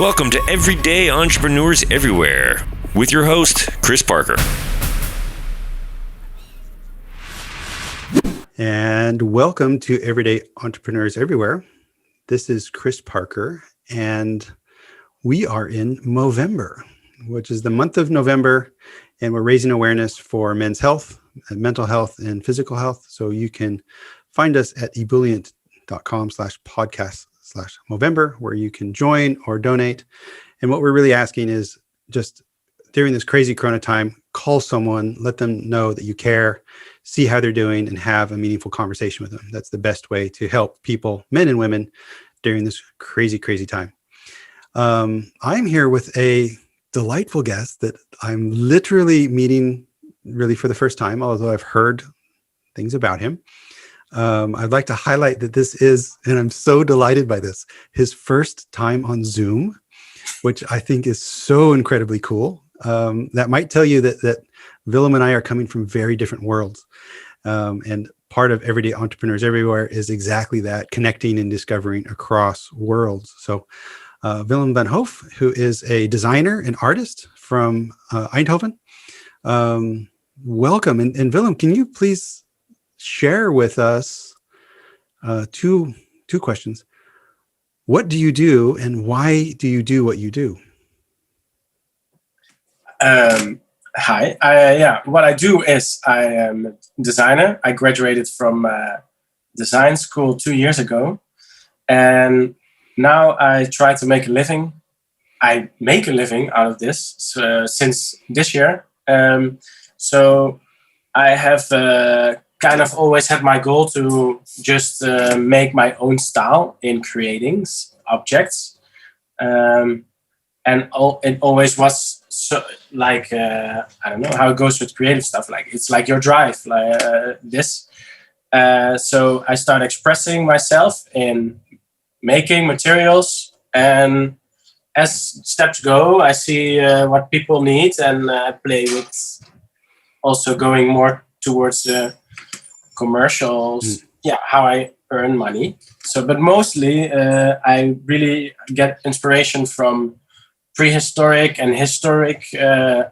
Welcome to Everyday Entrepreneurs Everywhere with your host, Chris Parker. And welcome to Everyday Entrepreneurs Everywhere. This is Chris Parker, and we are in Movember, which is the month of November, and we're raising awareness for men's health, mental health, and physical health. So you can find us at ebullient.com/podcast/Movember, where you can join or donate. And what we're really asking is just during this crazy Corona time, call someone, let them know that you care, see how they're doing, and have a meaningful conversation with them. That's the best way to help people, men and women, during this crazy, crazy time. I'm here with a delightful guest that I'm literally meeting really for the first time, although I've heard things about him. I'd like to highlight that this is, and I'm so delighted by this, his first time on Zoom, which I think is so incredibly cool. That might tell you that Willem and I are coming from very different worlds. And part of Everyday Entrepreneurs Everywhere is exactly that, connecting and discovering across worlds. So Willem van Hooff, who is a designer and artist from Eindhoven. Welcome. And Willem, can you please share with us two questions? What do you do, and why do you do what you do? Hi. What I do is I am a designer. I graduated from design school 2 years ago, and now I try to make a living. I make a living out of this since this year. So I have kind of always had my goal to just make my own style in creating objects. And it always was so, like, I don't know how it goes with creative stuff. Like, it's like your drive, like this. So I start expressing myself in making materials, and as steps go, I see what people need, and play with also going more towards commercials. How I earn money. So, but mostly I really get inspiration from prehistoric and historic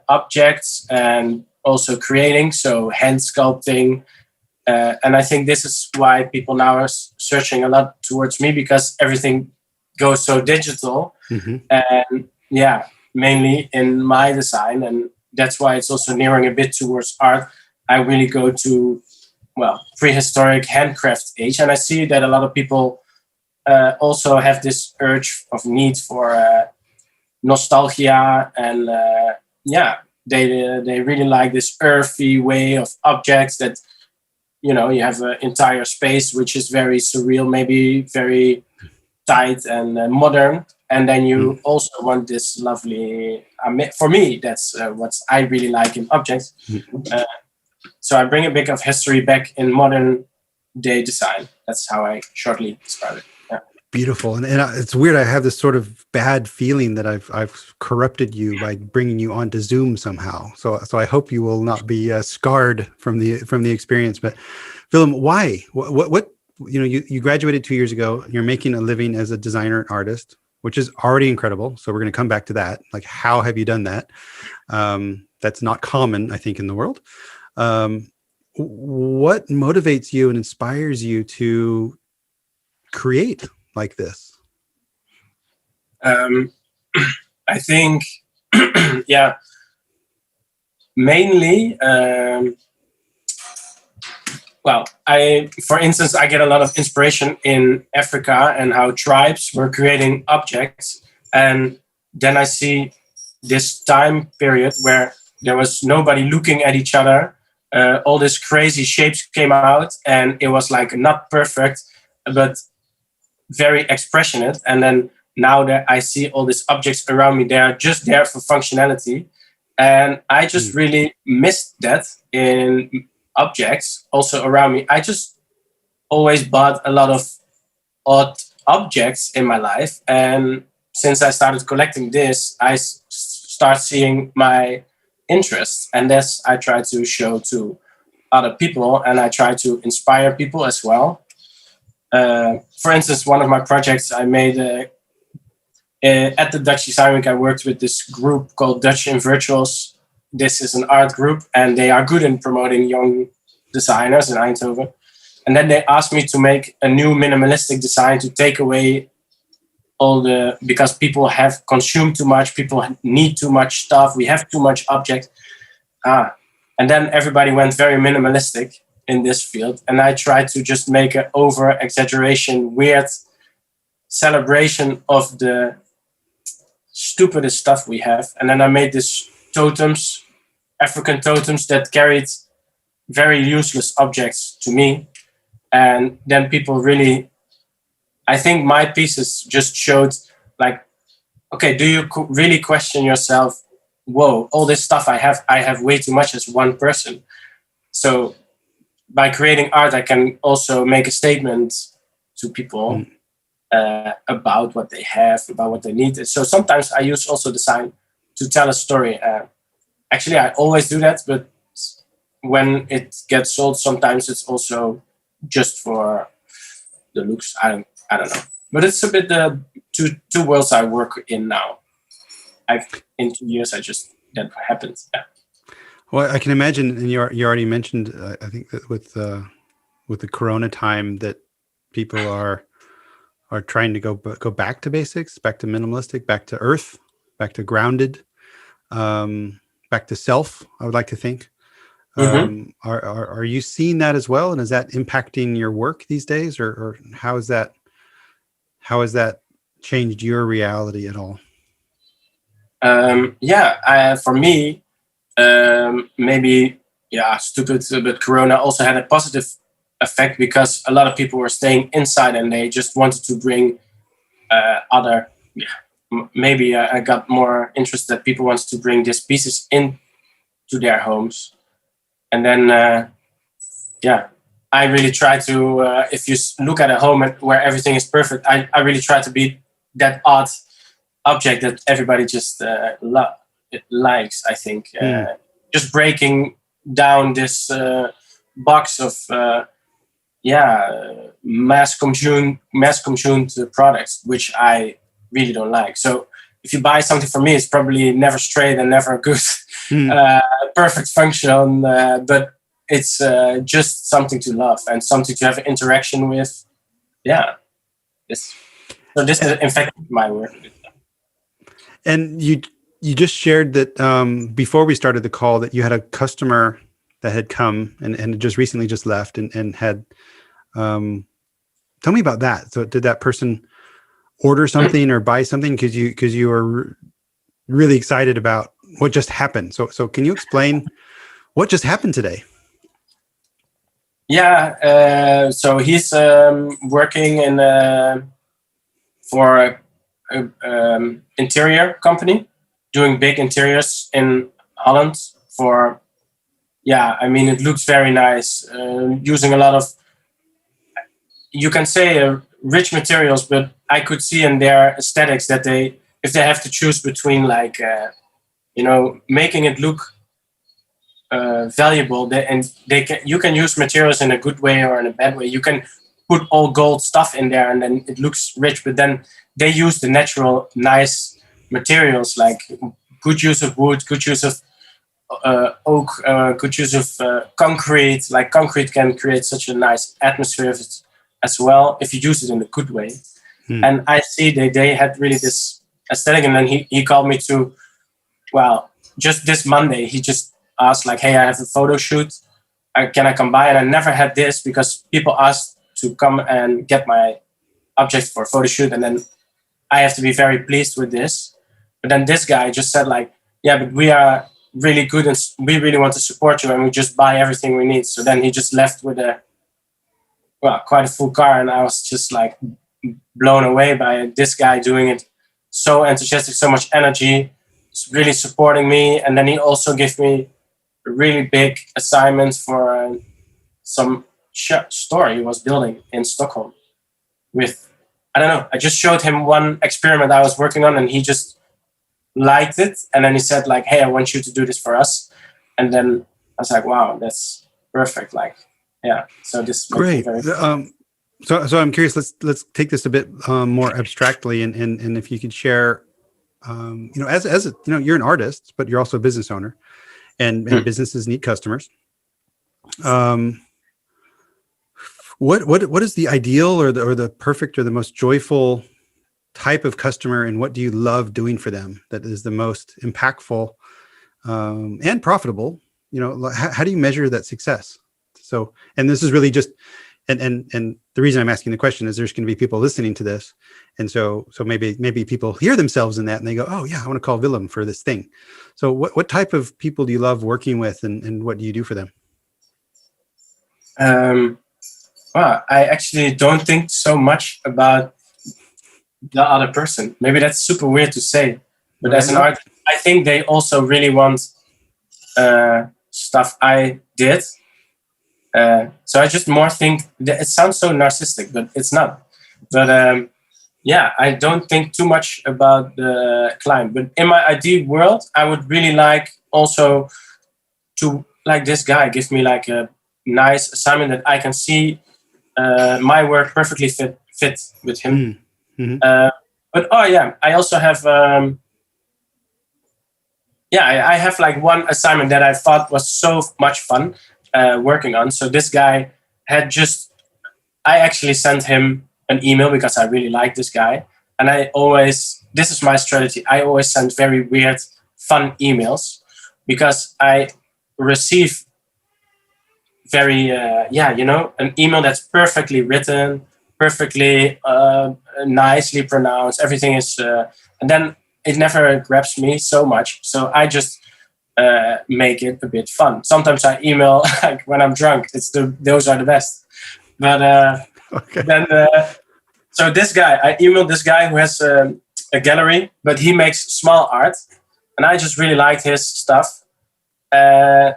objects, and also creating, so hand sculpting. And I think this is why people now are searching a lot towards me, because everything goes so digital. And mainly in my design. And that's why it's also nearing a bit towards art. I really go to, prehistoric handcraft age. And I see that a lot of people also have this urge of need for nostalgia, and they really like this earthy way of objects that, you have an entire space which is very surreal, maybe very tight and modern, and then you also want this lovely, for me that's what I really like in objects. So I bring a bit of history back in modern day design. That's how I shortly describe it. Beautiful. And it's weird. I have this sort of bad feeling that I've corrupted you by bringing you onto Zoom somehow. So I hope you will not be scarred from the experience. But Willem, why? What you graduated 2 years ago. You're making a living as a designer and artist, which is already incredible. So we're going to come back to that. Like, how have you done that? That's not common, I think, in the world. What motivates you and inspires you to create like this? I think, mainly, for instance, I get a lot of inspiration in Africa and how tribes were creating objects. And then I see this time period where there was nobody looking at each other. All these crazy shapes came out, and it was like not perfect, but very expressionate. And then now that I see all these objects around me, they are just there for functionality. And I just really missed that in objects also around me. I just always bought a lot of odd objects in my life. And since I started collecting this, I start seeing my interests. And this I try to show to other people, and I try to inspire people as well. For instance, one of my projects, I made at the Dutch Design Week, I worked with this group called Dutch in Virtuals. This is an art group, and they are good in promoting young designers in Eindhoven. And then they asked me to make a new minimalistic design to take away because people have consumed too much, people need too much stuff, we have too much object. And then everybody went very minimalistic in this field. And I tried to just make an over-exaggeration, weird celebration of the stupidest stuff we have. And then I made this totems, African totems that carried very useless objects to me. And then people really, I think my pieces just showed like, okay, do you really question yourself? Whoa, all this stuff I have way too much as one person. So by creating art, I can also make a statement to people about what they have, about what they need. So sometimes I use also design to tell a story. Actually, I always do that, but when it gets sold, sometimes it's also just for the looks. I don't know, but it's a bit the two worlds I work in now. In 2 years, that happened. Yeah. Well, I can imagine, and you already mentioned, I think that with the Corona time, that people are trying to go back to basics, back to minimalistic, back to earth, back to grounded, back to self. I would like to think. Are you seeing that as well, and is that impacting your work these days, or how has that changed your reality at all? For me, maybe stupid, but Corona also had a positive effect because a lot of people were staying inside and they just wanted to bring maybe I got more interest that people wanted to bring these pieces into their homes. And then, I really try to, if you look at a home where everything is perfect, I really try to be that odd object that everybody just likes, I think. Just breaking down this box of mass consumed products, which I really don't like. So if you buy something from me, it's probably never straight and never good, perfect function, but it's just something to love and something to have an interaction with. Yeah. So this is in fact my work. And you just shared that before we started the call that you had a customer that had come and just recently just left and had tell me about that. So did that person order something or buy something because you were really excited about what just happened? So can you explain what just happened today? Yeah, so he's working in for a interior company, doing big interiors in Holland. It looks very nice, using a lot of, you can say, rich materials, but I could see in their aesthetics that if they have to choose between making it look valuable, you can use materials in a good way or in a bad way. You can put all gold stuff in there and then it looks rich, but then they use the natural nice materials, like good use of wood, good use of oak, good use of concrete. Like concrete can create such a nice atmosphere as well if you use it in a good way. And I see they had really this aesthetic, and then he called me to, just this Monday, he just asked like, hey, I have a photo shoot. Can I come by? And I never had this because people asked to come and get my object for a photo shoot, and then I have to be very pleased with this. But then this guy just said like, yeah, but we are really good and we really want to support you and we just buy everything we need. So then he just left with quite a full car, and I was just like blown away by this guy doing it so enthusiastic, so much energy, really supporting me. And then he also gave me a really big assignment for some store he was building in Stockholm with, I don't know, I just showed him one experiment I was working on and he just liked it. And then he said like, hey, I want you to do this for us. And then I was like, wow, that's perfect. Like, yeah. So this great. So I'm curious. Let's take this a bit more abstractly, and if you could share, as a, you're an artist, but you're also a business owner, and businesses need customers. What is the ideal or the perfect or the most joyful type of customer, and what do you love doing for them that is the most impactful and profitable? How do you measure that success? So, and this is really just, and the reason I'm asking the question is there's going to be people listening to this, and so maybe people hear themselves in that and they go, oh yeah, I want to call Willem for this thing. So what type of people do you love working with, and what do you do for them? Well, I actually don't think so much about the other person. Maybe that's super weird to say, but as an artist, I think they also really want stuff I did. So I just more think that it sounds so narcissistic, but it's not. But I don't think too much about the client. But in my ideal world, I would really like also to, like, this guy gives me like a nice assignment that I can see my work perfectly fit with him. Mm-hmm. But I also have I have like one assignment that I thought was so much fun working on. So this guy I actually sent him an email because I really like this guy, and this is my strategy. I always send very weird, fun emails because I receive very an email that's perfectly written, perfectly nicely pronounced. Everything is and then it never grabs me so much, so I just make it a bit fun. Sometimes I email like when I'm drunk. Those are the best. But then so this guy, I emailed this guy who has a gallery, but he makes small art, and I just really liked his stuff. And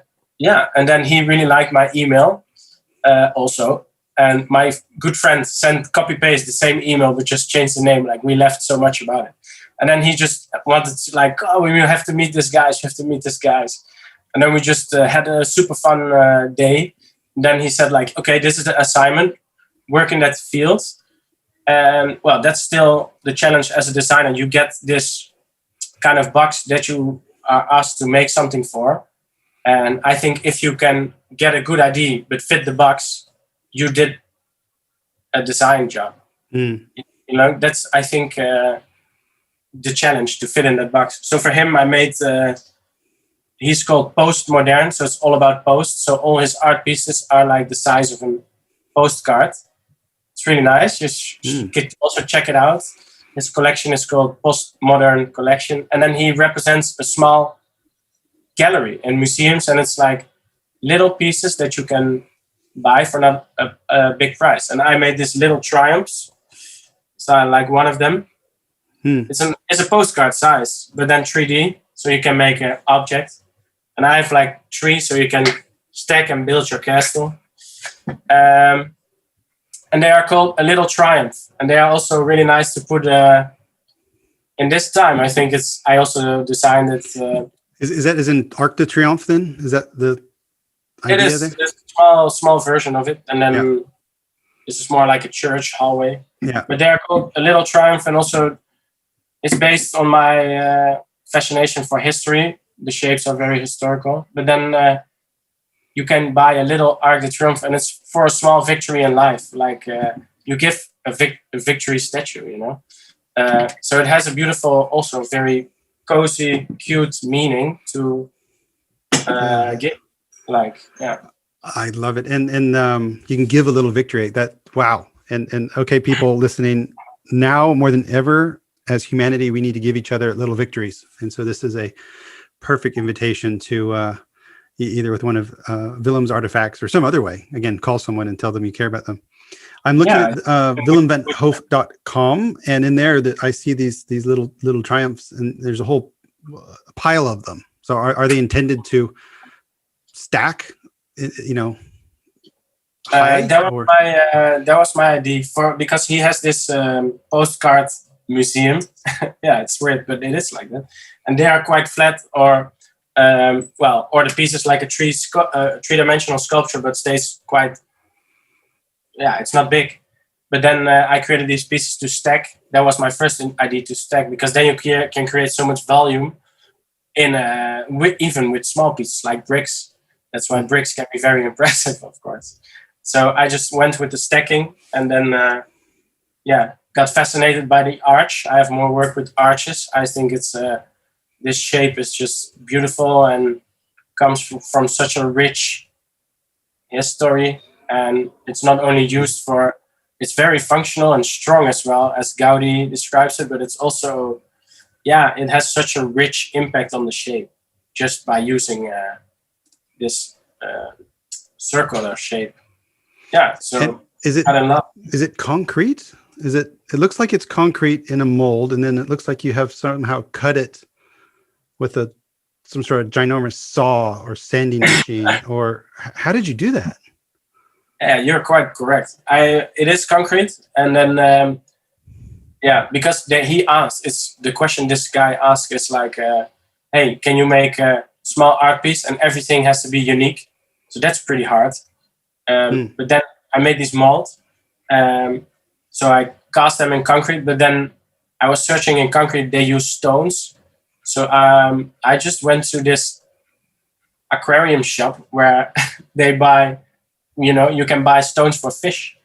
then he really liked my email also. And my good friend sent copy-paste the same email, but just changed the name. Like, we laughed so much about it. And then he just wanted to, like, oh, we have to meet this guys. You have to meet this guys. And then we just had a super fun day. And then he said, like, okay, this is the assignment. Work in that field. And, well, that's still the challenge as a designer. You get this kind of box that you are asked to make something for. And I think if you can get a good idea but fit the box, you did a design job. That's, I think, the challenge, to fit in that box. So for him, I made he's called Postmodern, so it's all about post. So all his art pieces are like the size of a postcard. It's really nice. You could also check it out. His collection is called Postmodern Collection, and then he represents a small gallery in museums, and it's like little pieces that you can buy for not a big price. And I made this little triumphs. So I like one of them. It's a postcard size, but then 3D, so you can make an object. And I have like 3, so you can stack and build your castle. And they are called a little triumph, and they are also really nice to put in this time. I think I also designed it. Is that as in Arc de Triomphe then? Is that the idea? It is. There's a small version of it, and then this is more like a church hallway. Yeah. But they're called a little triumph, and also it's based on my fascination for history. The shapes are very historical. But then you can buy a little Arc de Triomphe, and it's for a small victory in life. Like you give a victory statue, So it has a beautiful, also very cozy, cute meaning to give. Like, yeah. I love it. And you can give a little victory. Wow. And okay, people listening, now more than ever, as humanity, we need to give each other little victories. And so this is a perfect invitation to either with one of Willem's artifacts or some other way. Again, call someone and tell them you care about them. I'm looking at willemvanhooff.com, and in there that I see these little triumphs, and there's a whole pile of them. So are they intended to stack? That was my idea because he has this postcard museum. Yeah, it's weird, but it is like that, and they are quite flat, or the piece is like a three-dimensional sculpture, but stays quite. Yeah, it's not big, But then I created these pieces to stack. That was my first idea, to stack, because then you can create so much volume in even with small pieces like bricks. That's why bricks can be very impressive, of course. So I just went with the stacking, and then got fascinated by the arch. I have more work with arches. I think it's this shape is just beautiful and comes from such a rich history, and it's not only used for, it's very functional and strong as well, as Gaudi describes it, but it's also, it has such a rich impact on the shape just by using this circular shape. Yeah, so And is it concrete? It looks like it's concrete in a mold, and then it looks like you have somehow cut it with some sort of ginormous saw or sanding machine, or how did you do that? Yeah, you're quite correct. It is concrete, and then because he asked, it's the question this guy asked is like, hey, can you make a small art piece and everything has to be unique? So that's pretty hard. But then I made these molds, so I cast them in concrete. But then I was searching in concrete; they use stones. So I just went to this aquarium shop where they buy, you can buy stones for fish,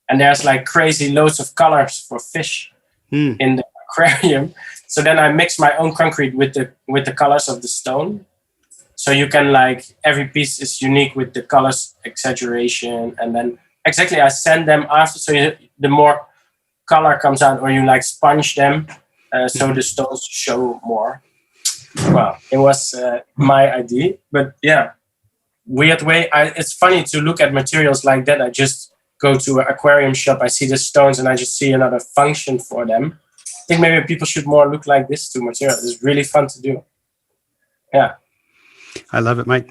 and there's like crazy loads of colors for fish in the aquarium. So then I mixed my own concrete with the colors of the stone. So you can every piece is unique with the colors exaggeration, and then exactly I sand them after, so the more color comes out, or you sponge them. So the stones show more. Well, it was my idea, but weird way. It's funny to look at materials like that. I just go to an aquarium shop, I see the stones, and I just see another function for them. I think maybe people should more look like this to materials. It's really fun to do. Yeah, I love it. My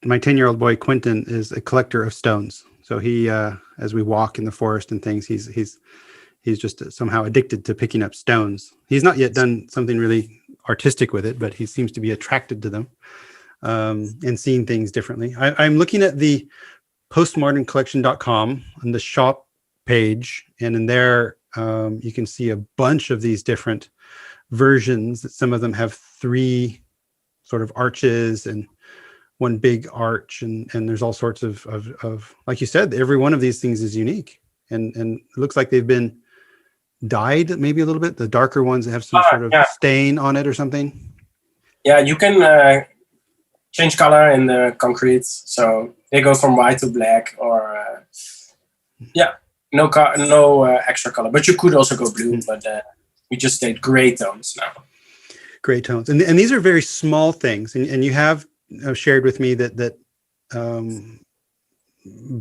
10-year-old boy Quentin is a collector of stones. So he, as we walk in the forest and things, he's just somehow addicted to picking up stones. He's not yet done something really artistic with it, but he seems to be attracted to them and seeing things differently. I'm looking at the postmoderncollection.com on the shop page, and in there you can see a bunch of these different versions. Some of them have 3 sort of arches and one big arch, and there's all sorts of like you said, every one of these things is unique, and it looks like they've been dyed maybe a little bit. The darker ones have some sort of stain on it or something. Yeah, you can change color in the concrete, so they go from white to black, or no extra color. But you could also go blue, but we just stayed gray tones now. Gray tones, and these are very small things, and you have shared with me that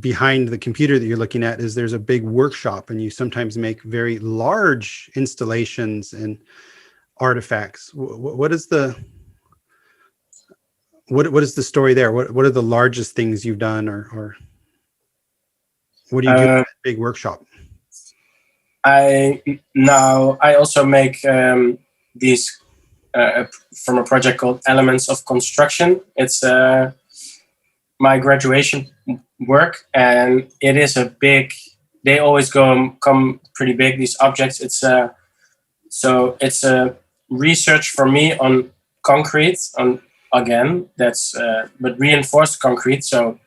behind the computer that you're looking at there's a big workshop, and you sometimes make very large installations and artifacts. What is the story there? What are the largest things you've done, or what do you do in that big workshop? I also make these from a project called Elements of Construction. It's my graduation work, and it is a big. They always come pretty big, these objects. It's a research for me on concrete, on again that's but reinforced concrete. So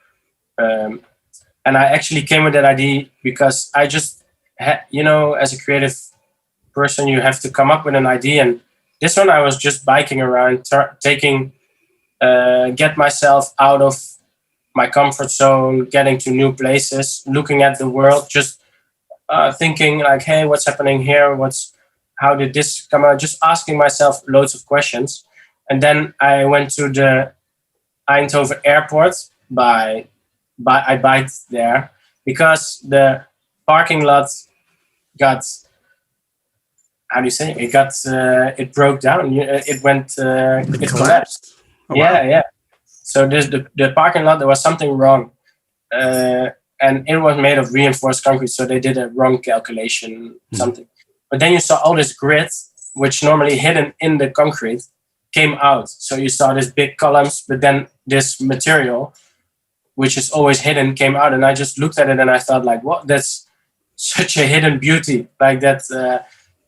and I actually came with that idea because I just as a creative person, you have to come up with an idea, and this one I was just biking around, get myself out of my comfort zone, getting to new places, looking at the world, just thinking hey, what's happening here? How did this come out? Just asking myself loads of questions. And then I went to the Eindhoven airport I biked there because the parking lot got, how do you say? It broke down. It went. It collapsed. Oh, wow. Yeah. So there's the parking lot. There was something wrong, and it was made of reinforced concrete. So they did a wrong calculation, something. But then you saw all this grit, which normally hidden in the concrete, came out. So you saw these big columns, but then this material, which is always hidden, came out. And I just looked at it and I thought what? That's such a hidden beauty, like that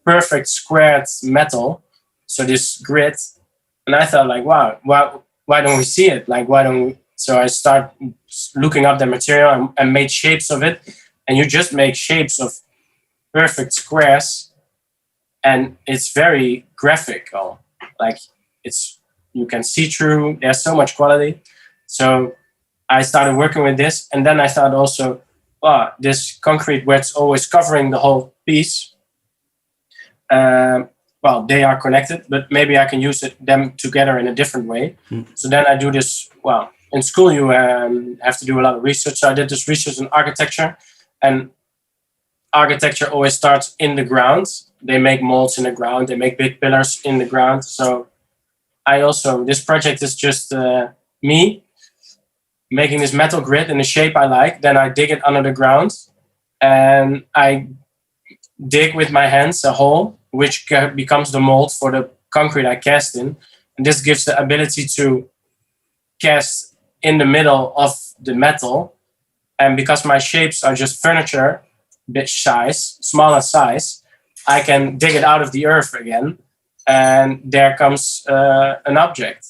perfect squared metal. So this grid, and I thought like, wow, why don't we see it? Like, why don't we? So I start looking up the material and made shapes of it, and you just make shapes of perfect squares, and it's very graphical. Like you can see through. There's so much quality. So I started working with this, and then I thought also, wow, this concrete where it's always covering the whole piece. Well, they are connected, but maybe I can use them together in a different way. So then I do this. Well, in school you have to do a lot of research. So I did this research in architecture, and architecture always starts in the ground. They make molds in the ground. They make big pillars in the ground. So this project is just me making this metal grid in the shape I like. Then I dig it under the ground, and I dig with my hands a hole, which becomes the mold for the concrete I cast in. And this gives the ability to cast in the middle of the metal. And because my shapes are just furniture, bit size, smaller size, I can dig it out of the earth again, and there comes an object.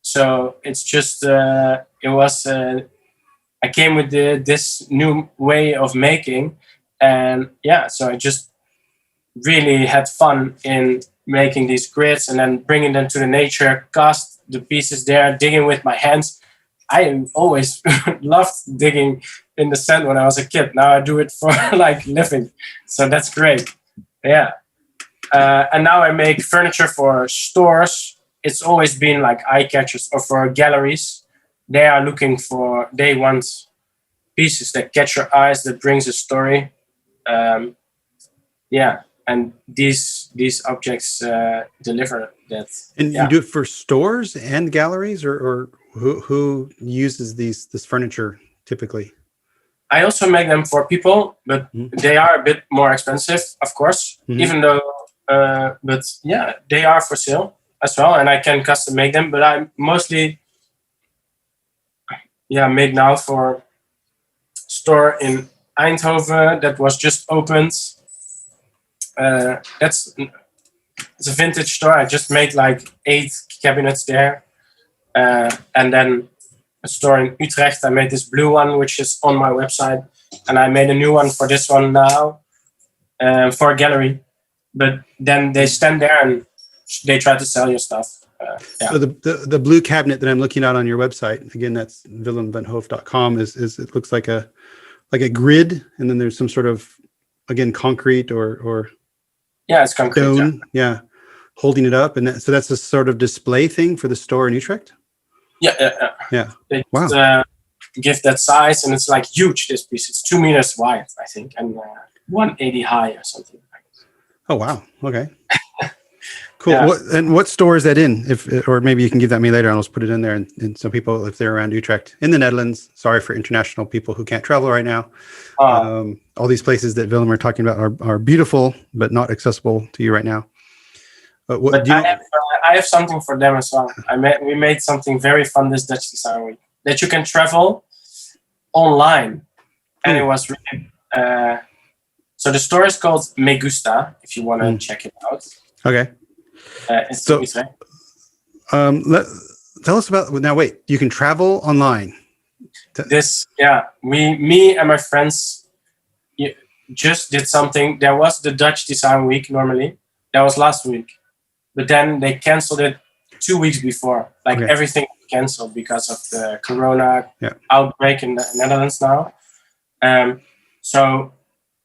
So it's just, I came with this new way of making, and so I just really had fun in making these grids and then bringing them to the nature, cast the pieces there, digging with my hands. I always loved digging in the sand when I was a kid. Now I do it for like living. So that's great. Yeah. And now I make furniture for stores. It's always been like eye catchers, or for galleries. They want pieces that catch your eyes, that brings a story. And these objects deliver that. And you do it for stores and galleries, or who uses this furniture typically? I also make them for people, but they are a bit more expensive, of course. Even though, they are for sale as well, and I can custom make them. But I mostly, made now for store in Eindhoven that was just opened. It's a vintage store. I just made like 8 cabinets there, and then a store in Utrecht. I made this blue one, which is on my website, and I made a new one for this one now, for a gallery. But then they stand there and they try to sell your stuff. So the blue cabinet that I'm looking at on your website, again, that's willemvanhooff.com, is it looks like a grid, and then there's some sort of, again, concrete or it's concrete stone, holding it up, and so that's a sort of display thing for the store in Utrecht. Yeah. They just, give that size, and it's like huge. This piece, it's 2 meters wide, I think, and 180 high or something. Oh wow! Okay, cool. Yeah. What store is that in? Or maybe you can give that to me later, and I'll just put it in there. And some people, if they're around Utrecht in the Netherlands, sorry for international people who can't travel right now. All these places that Willem are talking about are beautiful, but not accessible to you right now. I have something for them as well. We made something very fun this Dutch Design Week that you can travel online, and it was really. So the store is called Me Gusta, if you want to check it out. Okay. So, tell us about, now wait, you can travel online. Me and my friends just did something. There was the Dutch Design Week normally. That was last week. But then they canceled it 2 weeks before. Everything canceled because of the corona outbreak in the Netherlands now. So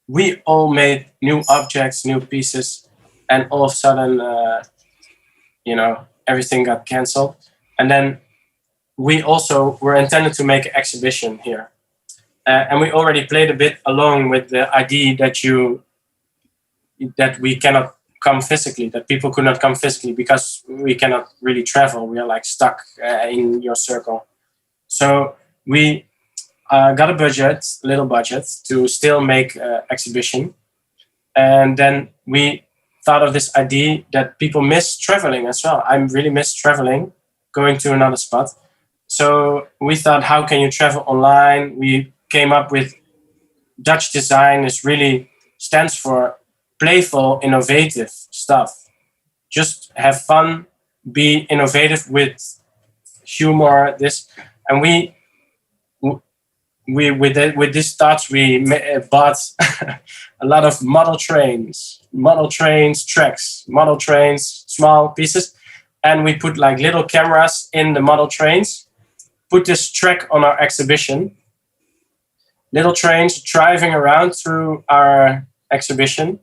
we all made new objects, new pieces, and all of a sudden, everything got canceled. And then we also were intended to make an exhibition here. And we already played a bit along with the idea that we cannot come physically, that people could not come physically because we cannot really travel. We are like stuck in your circle. So we got a little budget to still make an exhibition. And then we thought of this idea that people miss traveling as well. I really miss traveling, going to another spot. So we thought, how can you travel online? We came up with Dutch design is really stands for playful, innovative stuff. Just have fun, be innovative with humor. And with these thoughts, we bought a lot of model trains, tracks, model trains, small pieces, and we put like little cameras in the model trains. Put this track on our exhibition. Little trains driving around through our exhibition,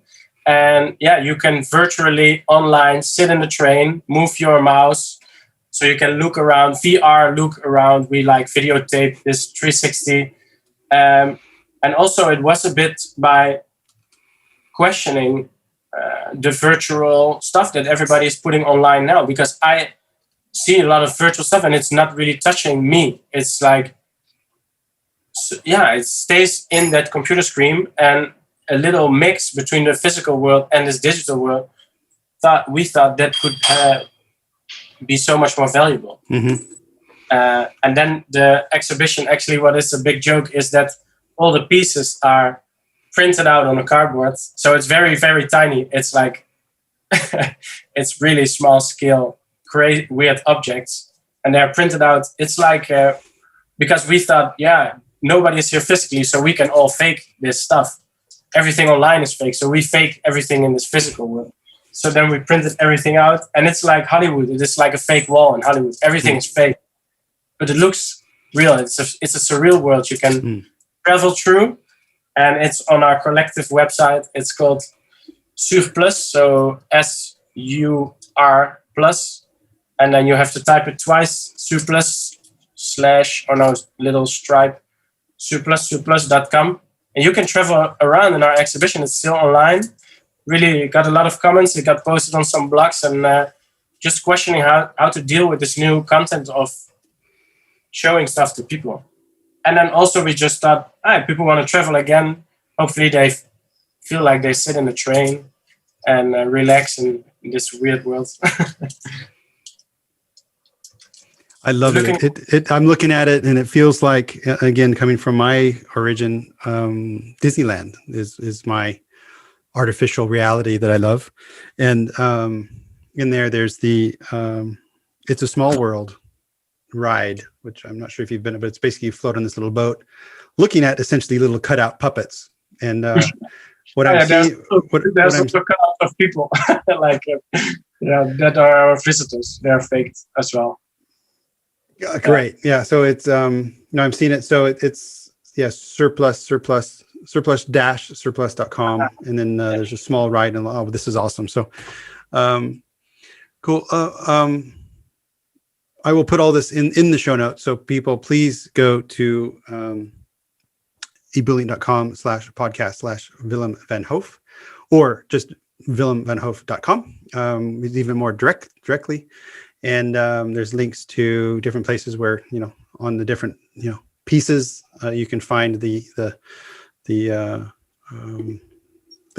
and yeah, you can virtually online sit in the train, move your mouse, so you can look around, VR look around. We like videotape this 360. And also it was a bit by questioning the virtual stuff that everybody is putting online now, because I see a lot of virtual stuff and it's not really touching me. It's like, it stays in that computer screen, and a little mix between the physical world and this digital world. We thought that could be so much more valuable. Mm-hmm. And then the exhibition, actually, what is a big joke is that all the pieces are printed out on a cardboard. So it's very, very tiny. It's like, it's really small scale, crazy, weird objects. And they're printed out. It's like, because we thought, nobody is here physically, so we can all fake this stuff. Everything online is fake. So we fake everything in this physical world. So then we printed everything out, and it's like Hollywood. It is like a fake wall in Hollywood. Everything is fake, but it looks real. It's a surreal world you can travel through, and it's on our collective website. It's called Sur+, so SUR+, and then you have to type it twice, Sur+, little stripe, surplus.com, and you can travel around in our exhibition. It's still online. Really got a lot of comments. It got posted on some blogs, and just questioning how to deal with this new content of showing stuff to people. And then also we just thought, people want to travel again. Hopefully they feel like they sit in the train and relax in this weird world. I love it. I'm looking at it, and it feels like, again, coming from my origin, Disneyland is my artificial reality that I love. And in there's the It's a Small World ride, which I'm not sure if you've been, but it's basically you float on this little boat looking at essentially little cutout puppets. And what I'm seeing, there's also cutout of people like that are our visitors. They're faked as well. Great. Yeah. So it's I'm seeing it. So it's surplus-surplus.com, and then there's a small ride, and this is awesome. So cool. I will put all this in the show notes, so people please go to ebullying.com/podcast/Willem van Hooff, or just willemvanhooff.com. It's even more directly. And there's links to different places where, on the different, pieces, you can find the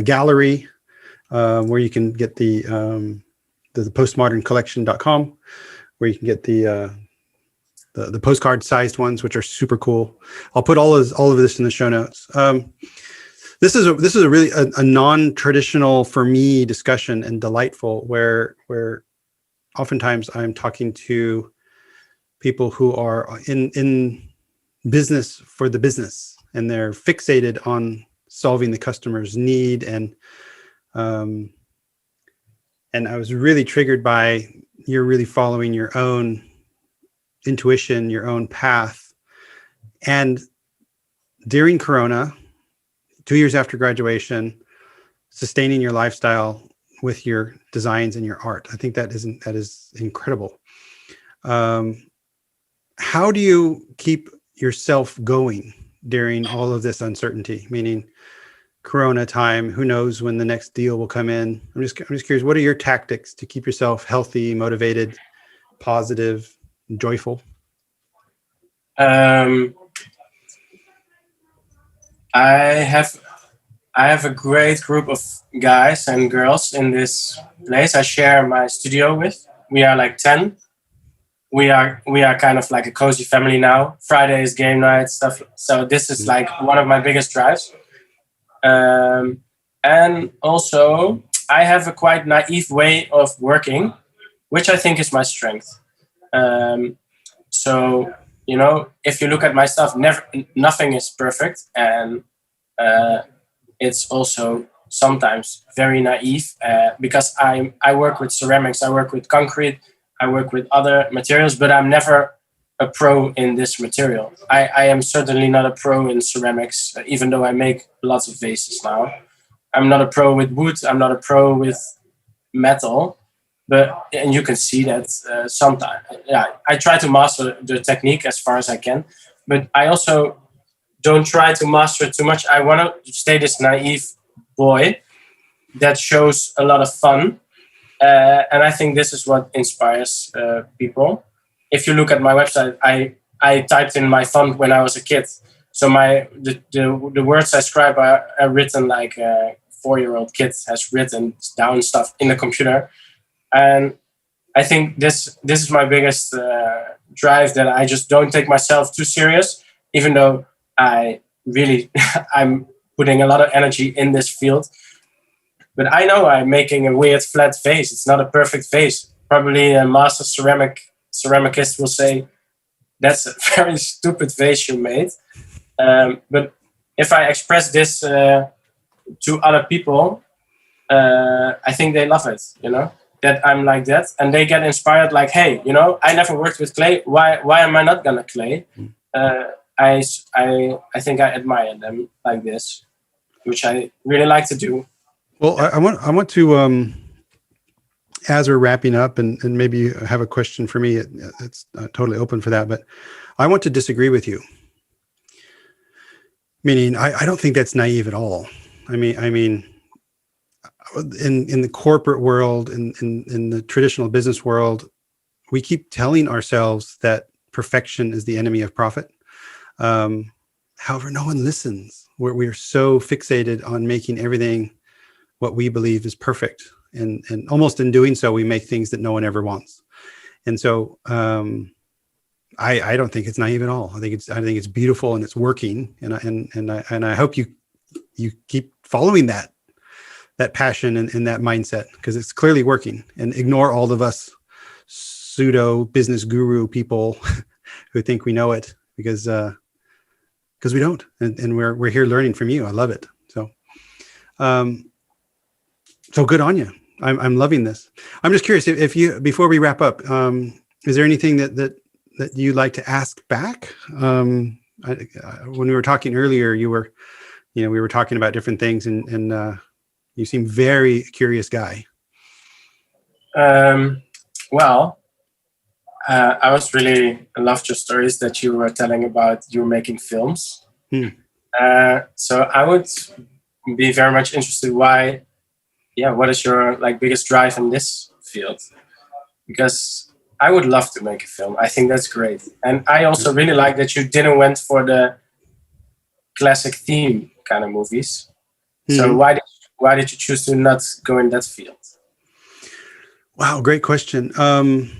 gallery, where you can get the postmoderncollection.com, where you can get the postcard sized ones, which are super cool. I'll put all of this in the show notes. This is a really a non-traditional for me discussion, and delightful, where oftentimes I'm talking to people who are in business for the business, and they're fixated on solving the customer's need. And I was really triggered by you're really following your own intuition, your own path. And during Corona, 2 years after graduation, sustaining your lifestyle with your designs and your art. I think that is incredible. How do you keep yourself going during all of this uncertainty? Meaning, Corona time, who knows when the next deal will come in? I'm just curious, what are your tactics to keep yourself healthy, motivated, positive, joyful? I have a great group of guys and girls in this place I share my studio with. We are like 10. We are kind of like a cozy family now. Friday is game night stuff. So this is like one of my biggest drives. And also, I have a quite naive way of working, which I think is my strength. Um, so, if you look at my stuff, nothing is perfect. And it's also sometimes very naive because I work with ceramics, I work with concrete, I work with other materials, but I'm never a pro in this material. I am certainly not a pro in ceramics, even though I make lots of vases now. I'm not a pro with wood. I'm not a pro with metal, and you can see that sometimes. Yeah, I try to master the technique as far as I can, but I also don't try to master it too much. I want to stay this naive boy that shows a lot of fun, and I think this is what inspires people. If you look at my website, I typed in my font when I was a kid, so the words I scribe are written like a 4-year-old kid has written down stuff in the computer, and I think this is my biggest drive, that I just don't take myself too serious, even though I really I'm putting a lot of energy in this field. But I know I'm making a weird flat vase. It's not a perfect vase. Probably a master ceramicist will say that's a very stupid vase you made. But if I express this to other people, I think they love it. That I'm like that, and they get inspired. Like, hey, I never worked with clay. Why am I not gonna clay? I think I admire them like this, which I really like to do. Well, I want to, as we're wrapping up, and maybe you have a question for me. It's totally open for that, but I want to disagree with you. Meaning, I don't think that's naive at all. I mean, in the corporate world, in the traditional business world, we keep telling ourselves that perfection is the enemy of profit. However, no one listens. We are so fixated on making everything what we believe is perfect, and almost in doing so, we make things that no one ever wants. And so, I don't think it's naive at all. I think it's beautiful and it's working, and I hope you keep following that passion and that mindset, because it's clearly working. And ignore all of us pseudo business guru people who think we know it, because we don't, and we're here learning from you. I love it. So good on you. I'm loving this. I'm just curious if you, before we wrap up, is there anything that you'd like to ask back? When we were talking earlier, we were talking about different things, and you seem very curious guy. Well, I was really loved your stories that you were telling about you making films. So I would be very much interested what is your biggest drive in this field? Because I would love to make a film. I think that's great. And I also really like that you didn't went for the classic theme kind of movies. So why did you choose to not go in that field? Wow, great question. And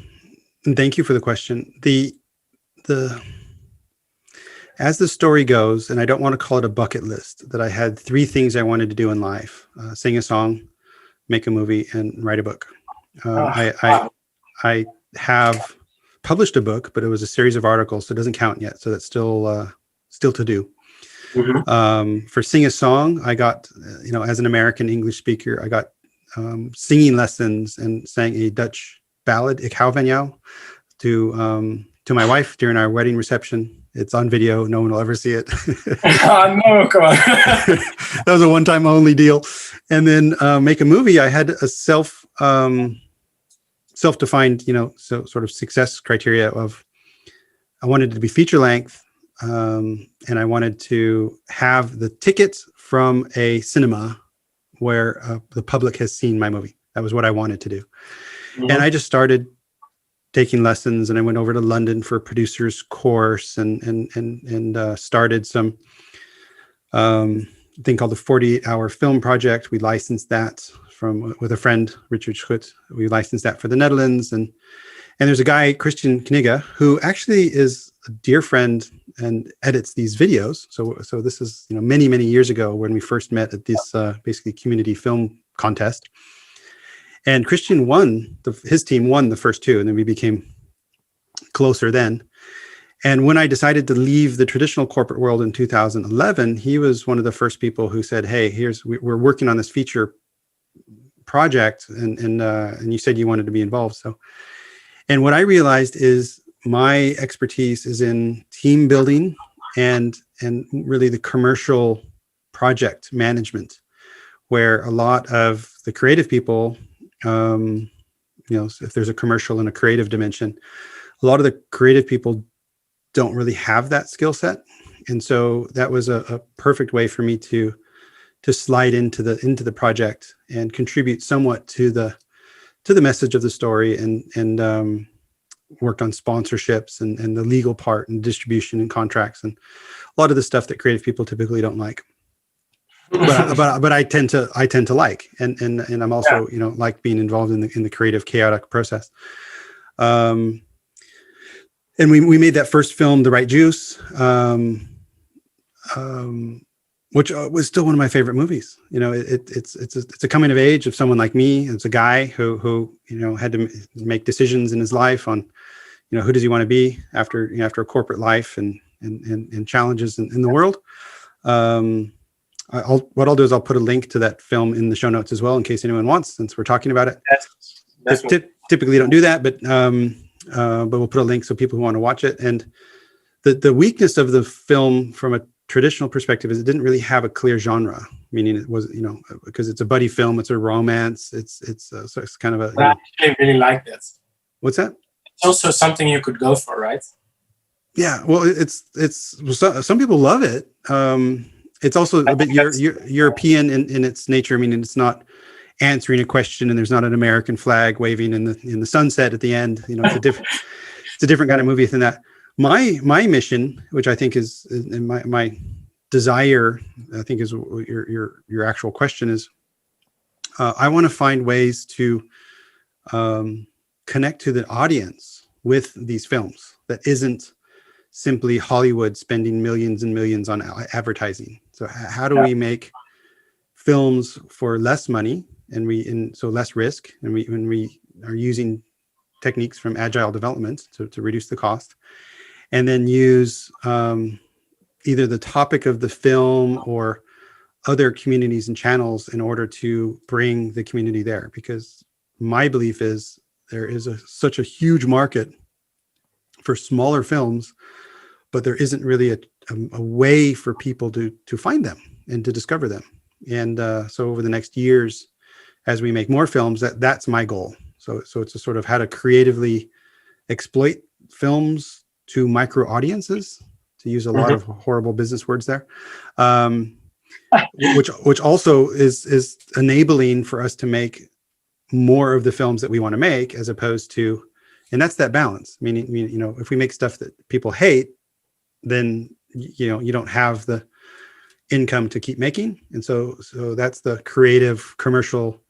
thank you for the question. As the story goes, and I don't want to call it a bucket list, that I had 3 things I wanted to do in life: sing a song, make a movie, and write a book. I have published a book, but it was a series of articles, so it doesn't count yet. So that's still to do. For sing a song, I got, as an American English speaker, I got singing lessons and sang a Dutch ballad, Ik hou van jou, to my wife during our wedding reception. It's on video. No one will ever see it. Oh, no, come on. That was a one-time only deal. And then make a movie. I had a self-defined, sort of success criteria of, I wanted it to be feature length, and I wanted to have the tickets from a cinema where the public has seen my movie. That was what I wanted to do. And I just started taking lessons, and I went over to London for a producer's course, and started some thing called the 48-hour film project. We licensed that with a friend, Richard Schut. We licensed that for the Netherlands, and And there's a guy, Christian Kniga, who actually is a dear friend and edits these videos. So this is, many, many years ago when we first met at this basically community film contest. And Christian won, his team won the first two, and then we became closer then. And when I decided to leave the traditional corporate world in 2011, he was one of the first people who said, "Hey, we're working on this feature project, and you said you wanted to be involved." So, and what I realized is my expertise is in team building and really the commercial project management, where a lot of the creative people, if there's a commercial and a creative dimension, a lot of the creative people don't really have that skill set. And so that was a perfect way for me to slide into the project and contribute somewhat to the message of the story, and worked on sponsorships and the legal part and distribution and contracts and a lot of the stuff that creative people typically don't like. But I tend to like, and I'm also, like being involved in the creative chaotic process. And we made that first film, The Right Juice, which was still one of my favorite movies. It's a coming of age of someone like me. It's a guy who had to make decisions in his life on, who does he want to be after a corporate life and challenges in the world. What I'll do is I'll put a link to that film in the show notes as well, in case anyone wants, since we're talking about it. Yes, typically don't do that, but we'll put a link so people who want to watch it. And the weakness of the film from a traditional perspective is it didn't really have a clear genre, meaning it was, because it's a buddy film, it's a romance, so it's kind of a. I actually really like that. What's that? It's also something you could go for, right? Yeah, well, some people love it. It's also a bit European in its nature. I mean, it's not answering a question, and there's not an American flag waving in the sunset at the end. It's a different kind of movie than that. My mission, which I think is my desire, I think is your actual question is, I want to find ways to connect to the audience with these films that isn't simply Hollywood spending millions and millions on advertising. So how do we make films for less money so less risk, and we are using techniques from agile development to reduce the cost, and then use either the topic of the film or other communities and channels in order to bring the community there. Because my belief is there is such a huge market for smaller films, but there isn't really a way for people to find them and to discover them. And so over the next years, as we make more films, that's my goal. So it's a sort of how to creatively exploit films to micro audiences, to use a lot of horrible business words there, which also is enabling for us to make more of the films that we want to make, as opposed to, and that's that balance. Meaning, if we make stuff that people hate, then you don't have the income to keep making. And so that's the creative commercial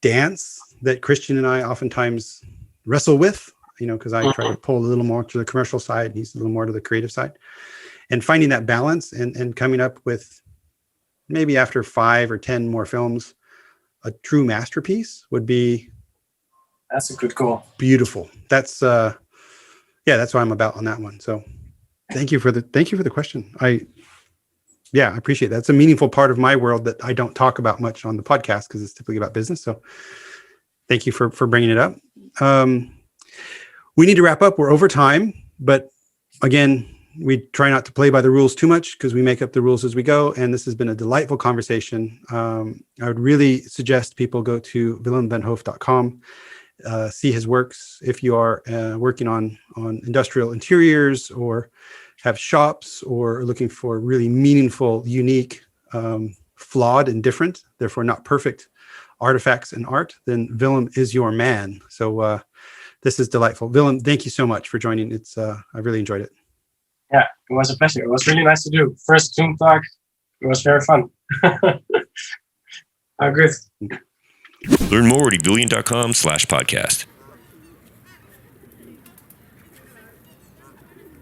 dance that Christian and I oftentimes wrestle with, because I try to pull a little more to the commercial side, and he's a little more to the creative side, and finding that balance and coming up with, maybe after 5 or 10 more films, a true masterpiece would be. That's a good goal. Beautiful. That's that's what I'm about on that one. So thank you for the question. I appreciate that. It's a meaningful part of my world that I don't talk about much on the podcast, because it's typically about business. So thank you for bringing it up. We need to wrap up. We're over time, but again, we try not to play by the rules too much, because we make up the rules as we go. And this has been a delightful conversation. I would really suggest people go to willemvanhooff.com, see his works. If you are working on industrial interiors, or have shops, or are looking for really meaningful, unique, flawed and different, therefore not perfect artifacts and art, then Willem is your man. So this is delightful. Willem, thank you so much for joining. I really enjoyed it. Yeah, it was a pleasure. It was really nice to do. First Zoom talk. It was very fun. Good. Learn more at ebillion.com/podcast.